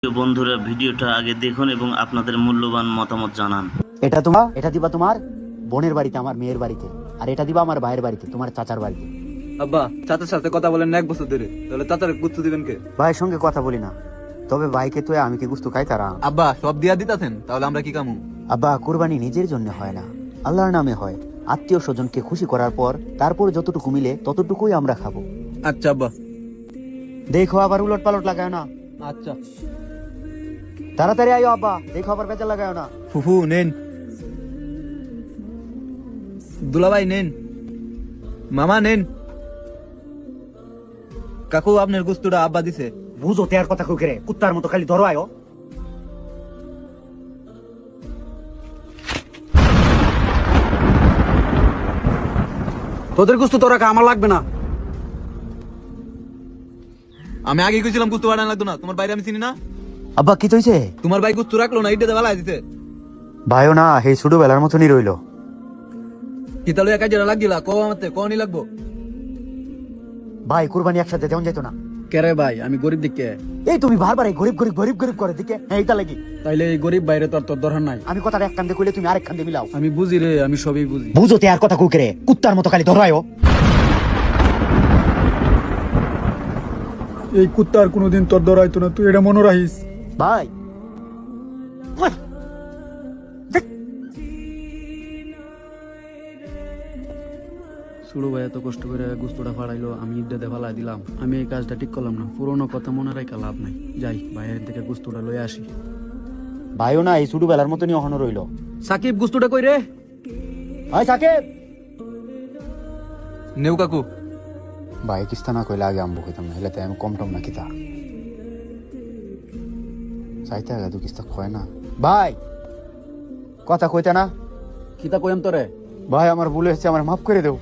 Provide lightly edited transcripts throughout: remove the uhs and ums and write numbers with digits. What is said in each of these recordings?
প্রিয় বন্ধুরা, ভিডিওটা আগে দেখুন এবং আপনাদের মূল্যবান মতামত জানান। এটা দিবা তোমার বোনের বাড়িতে, আমার মেয়ের বাড়িতে, আর এটা দিবা আমার ভাইয়ের বাড়িতে, তোমার চাচার বাড়িতে। আব্বা, চাচার সাথে কথা বলেন না 1 বছর ধরে, তাহলে চাচার গুস্তু দিবেন কে? ভাইয়ের সঙ্গে কথা বলি না, তবে ভাইকে তো আমি কি গুস্তু খাই তারা? আব্বা, সব দিয়া দিতাছেন, তাহলে আমরা কি কামু? আব্বা, কুরবানি নিজের জন্য হয় না, আল্লাহর নামে হয়। আত্মীয় স্বজনকে খুশি করার পর তারপর যতটুকু মিলে ততটুকুই আমরা খাবো। আচ্ছা আব্বা। দেখো আবার উলট পালট লাগায় না। আচ্ছা তাড়াতাড়ি আয়ো আব্বা, দেখো আবার বেচার লাগায় না। ফুফু নেন, দুলাভাই নেন, মামা নেন। কাকু, আপনার গুস্তুটা আব্বা দিছে। বুঝো তেয়ার কথা কই করে, কুত্তার মতো খালি ধরো আয়ো। তোদের গুস্তু তোরা খা, আমার লাগবে না। আমি আগে কইছিলাম গুস্তু বাড়ানো লাগতো না, তোমার বাইরে আমি চিনি না। আব্বা কি হইছে? তোমার ভাই গুস্তু রাখলো না, ইটে দেওয়া দিতে। ভাইও না, এই ছোট বেলার মতনই রইলো। কি তাহলে একা যারা লাগিলা কো আমাতে কোনি লাগবো? ভাই কুরবানি একসাথে দেওয়া যেত না? কেরে ভাই, আমি গরিব দিকে। এই তুমি বারবার এই গরিব গরিব গরিব গরিব করে দিকে, হ্যাঁ এটা লাগি। তাইলে এই গরিব বাইরে তোর দরকার নাই। আমি কথাটা এক কান্দে কইলে তুমি আরেক কান্দে মিলাও। আমি বুঝি রে, আমি সবই বুঝি। বুঝো তেয়ার কথা কই করে, কুত্তার মতো খালি ধরো আয়ো। এই কুত্তার কোনোদিন তোর দরাইতো না, তুই এটা মনে রাখিস। ভাই ছোট ভাই এত কষ্ট করে গুস্তটা ফাড়াইলো, আমি ইড্ডাতে ফালাই দিলাম। আমি এই কাজটা ঠিক করলাম না। পুরোনো কথা মনে রাখা লাভ নাই। যাই বাইরের থেকে গুস্তটা লয়ে আসি। ভাইও না, এই ছোট বেলার মতনই অহনো রইলো। সাকিব, গুস্তটা কই রে? ভাই সাকিব। নেউ কাকু। ভাই কিস্তা না কইলে আগে আম্বু কইতাম না, হেলে তাই আমি কম টম না কিতা চাইতে আগে দু কিস্তা কয় না। ভাই কথা কইতে না। কিতা কইম তোরে? ভাই আমার ভুল হয়েছে, আমার মাফ করে দেও।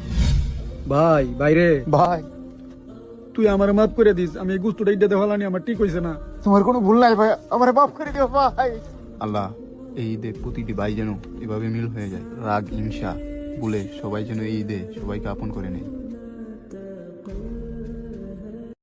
ভাই বাইরে, ভাই তুই আমার মাফ করে দিস। আমি এই গুস্তটা ইড্ডাতে ফেলানি, আমার ঠিক হইছে না। তোমার কোনো ভুল নাই ভাই, আমার মাফ করে দিও ভাই। আল্লাহ, এই ঈদে প্রতিটি ভাই যেন এভাবে মিল হয়ে যায়, রাগ হিংসা ভুলে সবাই যেন এই ঈদে সবাইকে আপন করে নেয়।